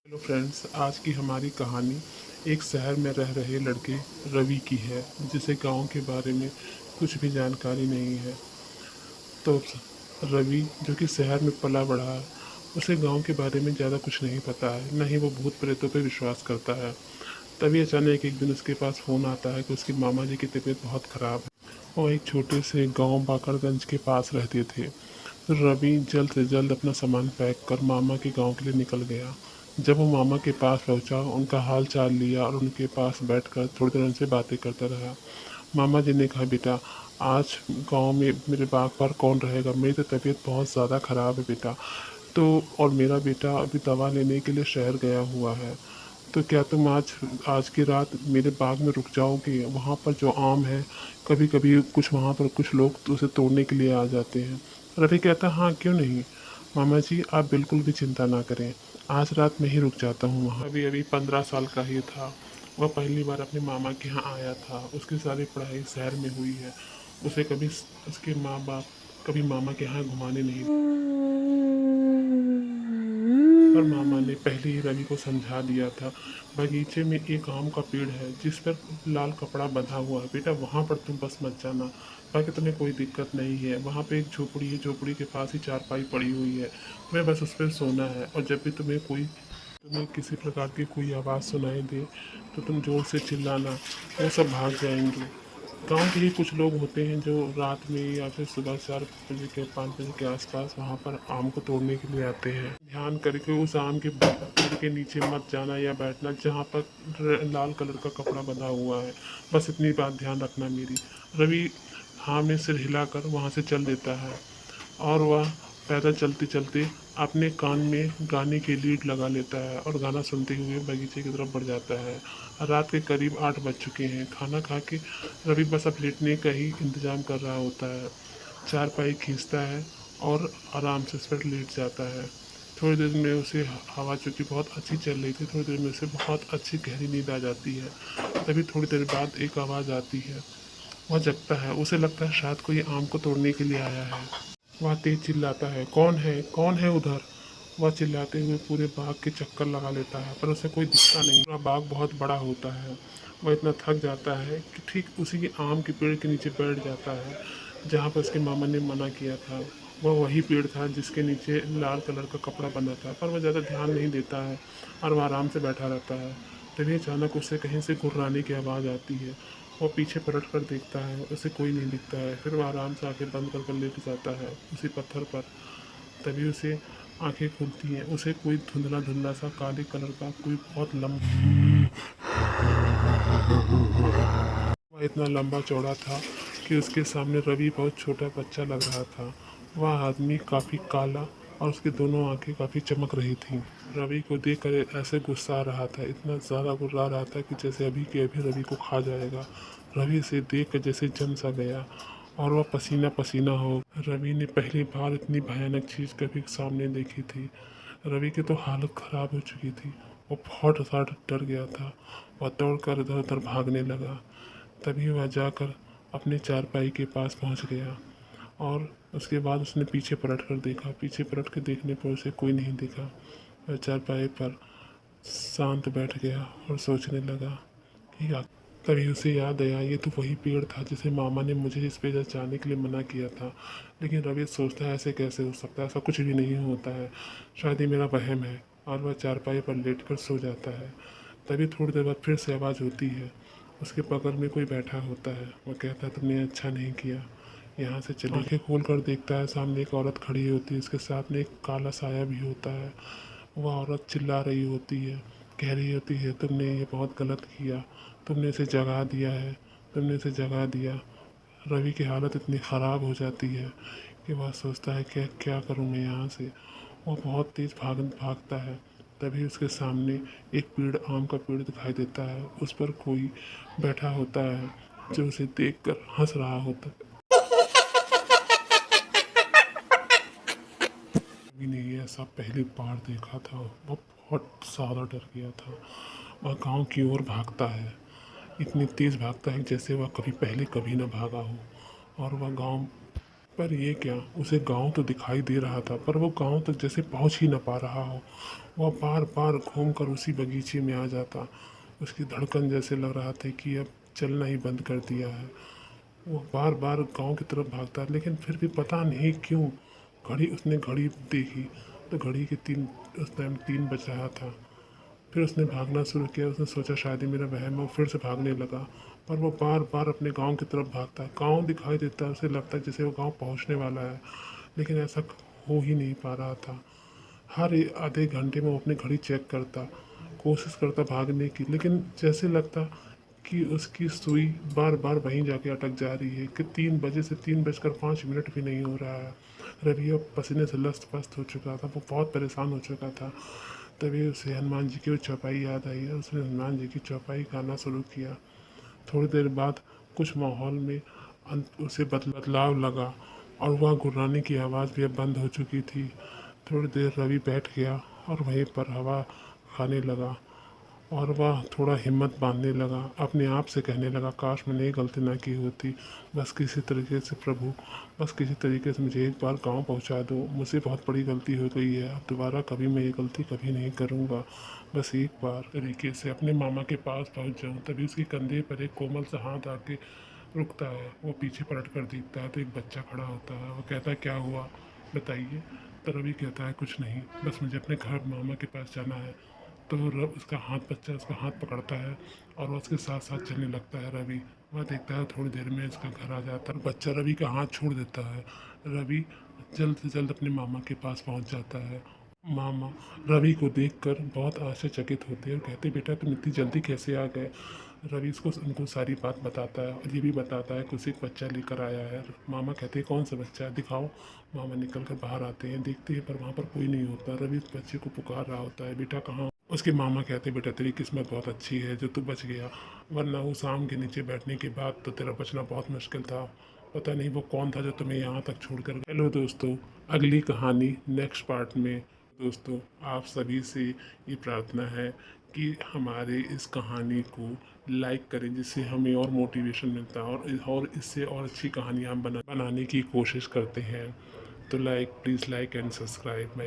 Hello friends, आज की हमारी कहानी एक शहर में रह रहे लड़के रवि की है, जिसे गांव के बारे में कुछ भी जानकारी नहीं है। तो रवि, जो कि शहर में पला बढ़ा है, उसे गांव के बारे में ज़्यादा कुछ नहीं पता है, न ही वो भूत प्रेतों पर विश्वास करता है। तभी अचानक एक दिन उसके पास फ़ोन आता है कि उसके मामा जी की तबीयत बहुत ख़राब है। वो एक छोटे से गांव बाकरगंज के पास रहते थे। तो रवि जल्द से जल्द अपना सामान पैक कर मामा के गांव के लिए निकल गया। जब वो मामा के पास पहुंचा, उनका हाल चाल लिया और उनके पास बैठकर थोड़ी देर उनसे बातें करता रहा। मामा जी ने कहा, बेटा, आज गांव में मेरे बाग पर कौन रहेगा? मेरी तो तबीयत बहुत ज़्यादा ख़राब है बेटा। तो और मेरा बेटा अभी दवा लेने के लिए शहर गया हुआ है। तो क्या तुम आज आज की रात मेरे बाग में रुक जाओगे? वहाँ पर जो आम है, कभी कभी कुछ वहाँ पर कुछ लोग तो उसे तोड़ने के लिए आ जाते हैं। रवि कहता, हाँ क्यों नहीं मामा जी, आप बिल्कुल भी चिंता ना करें। आज रात में ही रुक जाता हूँ वहाँ। अभी अभी 15 साल का ही था। वह पहली बार अपने मामा के यहाँ आया था। उसकी सारी पढ़ाई शहर में हुई है। उसे कभी उसके माँ बाप कभी मामा के यहाँ घुमाने नहीं। पर मामा ने पहले ही रवि को समझा दिया था। बगीचे में एक आम का पेड़ है जिस पर लाल कपड़ा बंधा हुआ है, बेटा वहाँ पर तुम बस मत जाना। बाकी तुम्हें कोई दिक्कत नहीं है। वहाँ पे एक झोपड़ी है, झोपड़ी के पास ही चारपाई पड़ी हुई है। तुम्हें बस उस पर सोना है, और जब भी तुम्हें किसी प्रकार की कोई आवाज़ सुनाई दे तो तुम जोर से चिल्लाना, वो सब भाग जाएंगे। गांव के ही कुछ लोग होते हैं जो रात में या फिर सुबह 4 बजे के 5 बजे के आसपास वहां पर आम को तोड़ने के लिए आते हैं। ध्यान करके उस आम के पेड़ के नीचे मत जाना या बैठना जहाँ पर लाल कलर का कपड़ा बंधा हुआ है। बस इतनी बात ध्यान रखना मेरी। रवि हाँ में सिर हिलाकर वहाँ से चल देता है, और वह पैदल चलते चलते अपने कान में गाने की लीड लगा लेता है और गाना सुनते हुए बगीचे की तरफ बढ़ जाता है। रात के करीब 8 बज चुके हैं। खाना खा के रवि बस अब लेटने का ही इंतज़ाम कर रहा होता है। चारपाई खींचता है और आराम से उस पर लेट जाता है। थोड़ी देर में उसे हवा, चूँकि बहुत अच्छी चल रही थी, थोड़ी देर में उसे बहुत अच्छी गहरी नींद आ जाती है। तभी थोड़ी देर बाद एक आवाज़ आती है। वह जगता है। उसे लगता है शायद कोई आम को तोड़ने के लिए आया है। वह तेज चिल्लाता है, कौन है, कौन है उधर? वह चिल्लाते हुए पूरे बाग के चक्कर लगा लेता है, पर उसे कोई दिखता नहीं। पूरा बाग बहुत बड़ा होता है। वह इतना थक जाता है कि ठीक उसी के आम के पेड़ के नीचे बैठ जाता है जहाँ पर उसके मामा ने मना किया था। वह वही पेड़ था जिसके नीचे लाल कलर का कपड़ा बंधा था, पर वह ज़्यादा ध्यान नहीं देता है और वह आराम से बैठा रहता है। तभी अचानक उसे कहीं से गुर्राने की आवाज़ आती है। वो पीछे पलट कर देखता है, उसे कोई नहीं दिखता है। फिर वो आराम से आंखें बंद कर लेट जाता है उसी पत्थर पर। तभी उसे आंखें खुलती हैं। उसे कोई धुंधला धुंधला सा काले कलर का कोई बहुत लंबा, वह इतना लंबा चौड़ा था कि उसके सामने रवि बहुत छोटा बच्चा लग रहा था। वह आदमी काफ़ी काला और उसकी दोनों आंखें काफ़ी चमक रही थीं। रवि को देखकर ऐसे गुस्सा आ रहा था, इतना ज़्यादा गुर्रा रहा था कि जैसे अभी के अभी रवि को खा जाएगा। रवि से देख कर जैसे जम सा गया और वह पसीना पसीना हो। रवि ने पहली बार इतनी भयानक चीज़ कभी सामने देखी थी। रवि की तो हालत ख़राब हो चुकी थी। वो बहुत ज़्यादा डर गया था। वह दौड़कर इधर उधर भागने लगा। तभी वह जाकर अपने चारपाई के पास पहुंच गया, और उसके बाद उसने पीछे पलट कर देखा। पीछे पलट कर देखने पर उसे कोई नहीं दिखा। वह चारपाई पर शांत बैठ गया और सोचने लगा कि तभी उसे याद आया, ये तो वही पेड़ था जिसे मामा ने मुझे इस पे जाने के लिए मना किया था। लेकिन रवि सोचता है, ऐसे कैसे हो सकता है? ऐसा कुछ भी नहीं होता है, शायद ये मेरा वहम है। और वह चारपाई पर लेट कर सो जाता है। तभी थोड़ी देर बाद फिर से आवाज़ होती है। उसके बगल में कोई बैठा होता है। वो कहता है, तुमने अच्छा नहीं किया, यहाँ से चले। आँखें खोल कर देखता है, सामने एक औरत खड़ी होती है। उसके साथ में एक काला साया भी होता है। वह औरत चिल्ला रही होती है, कह रही होती है, तुमने ये बहुत गलत किया, तुमने इसे जगा दिया है, तुमने इसे जगा दिया। रवि की हालत इतनी ख़राब हो जाती है कि वह सोचता है कि क्या करूँ मैं यहाँ से। वो बहुत तेज़ भागता है। तभी उसके सामने एक पेड़, आम का पेड़ दिखाई देता है। उस पर कोई बैठा होता है जो उसे देखकर हंस रहा होता है। कभी नहीं ऐसा पहली बार देखा था। वह बहुत ज़्यादा डर गया था। वह गांव की ओर भागता है। इतनी तेज़ भागता है जैसे वह कभी पहले कभी न भागा हो। और वह गांव पर ये क्या, उसे गांव तो दिखाई दे रहा था पर वो गांव तक जैसे पहुंच ही न पा रहा हो। वह बार बार घूमकर उसी बगीचे में आ जाता। उसकी धड़कन जैसे लग रहा था कि अब चलना ही बंद कर दिया है। वो बार बार गांव की तरफ भागता, लेकिन फिर भी पता नहीं क्यों उसने घड़ी देखी तो घड़ी के तीन उस टाइम 3 बज रहा था। फिर उसने भागना शुरू किया। उसने सोचा शायद ही मेरा वहम है, वो फिर से भागने लगा। पर वो बार बार अपने गांव की तरफ भागता है। गांव दिखाई देता है, उसे लगता है जैसे वो गांव पहुंचने वाला है, लेकिन ऐसा हो ही नहीं पा रहा था। हर आधे घंटे में वो अपनी घड़ी चेक करता, कोशिश करता भागने की, लेकिन जैसे लगता कि उसकी सुई बार बार वहीं जाके अटक जा रही है कि 3 बजे से 3 बजकर 5 मिनट भी नहीं हो रहा है। रवि अब पसीने से लस्त पस्त हो चुका था, वो बहुत परेशान हो चुका था। तभी उसे हनुमान जी की वो चौपाई याद आई और उसने हनुमान जी की चौपाई गाना शुरू किया। थोड़ी देर बाद कुछ माहौल में उसे बदलाव लगा और वह गुर्राने की आवाज़ भी अब बंद हो चुकी थी। थोड़ी देर रवि बैठ गया और वहीं पर हवा खाने लगा और वह थोड़ा हिम्मत बांधने लगा। अपने आप से कहने लगा, काश मैंने ये गलती ना की होती। बस किसी तरीके से प्रभु, बस किसी तरीके से मुझे एक बार गांव पहुंचा दो। मुझसे बहुत बड़ी गलती हो गई है, अब दोबारा कभी मैं ये गलती कभी नहीं करूंगा। बस एक बार तरीके से अपने मामा के पास पहुंच जाऊं। तभी उसके कंधे पर एक कोमल सा हाथ आके रुकता है। वो पीछे पलट कर देखता है तो एक बच्चा खड़ा होता है। वो कहता है, क्या हुआ, बताइए। तो रवि कहता है, कुछ नहीं, बस मुझे अपने घर मामा के पास जाना है। तो उसका हाथ, बच्चा उसका हाथ पकड़ता है और वो उसके साथ साथ चलने लगता है। रवि वह देखता है थोड़ी देर में इसका घर आ जाता है। बच्चा रवि का हाथ छोड़ देता है। रवि जल्द से जल्द अपने मामा के पास पहुंच जाता है। मामा रवि को देखकर बहुत आश्चर्यचकित होते हैं और कहते, बेटा तुम इतनी जल्दी कैसे आ गए। रवि इसको उनको सारी बात बताता है और ये भी बताता है कि उसे एक बच्चा लेकर आया है। मामा कहते हैं, कौन सा बच्चा है, दिखाओ। मामा निकल कर बाहर आते हैं, देखते हैं पर वहाँ पर कोई नहीं होता। रवि उस बच्चे को पुकार रहा होता है, बेटा कहाँ हो?" उसके मामा कहते, बेटा तेरी किस्मत बहुत अच्छी है जो तू बच गया, वरना उस आम के नीचे बैठने के बाद तो तेरा बचना बहुत मुश्किल था। पता नहीं वो कौन था जो तुम्हें यहाँ तक छोड़कर गया। हेलो दोस्तों, अगली कहानी नेक्स्ट पार्ट में। दोस्तों, आप सभी से ये प्रार्थना है कि हमारे इस कहानी को लाइक करें, जिससे हमें और मोटिवेशन मिलता है और इससे और अच्छी कहानियाँ हम बनाने की कोशिश करते हैं। तो प्लीज़ लाइक एंड सब्सक्राइब।